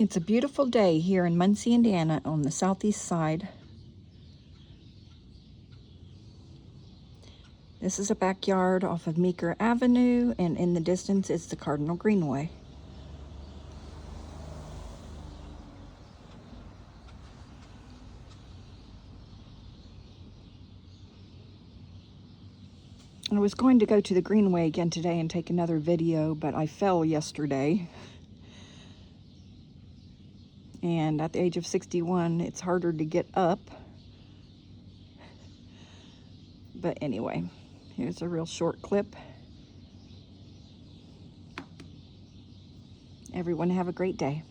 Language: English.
It's a beautiful day here in Muncie, Indiana on the southeast side. This is a backyard off of Meeker Avenue, and in the distance is the Cardinal Greenway. I was going to go to the Greenway again today and take another video, but I fell yesterday. And at the age of 61, it's harder to get up. But anyway, here's a real short clip. Everyone have a great day.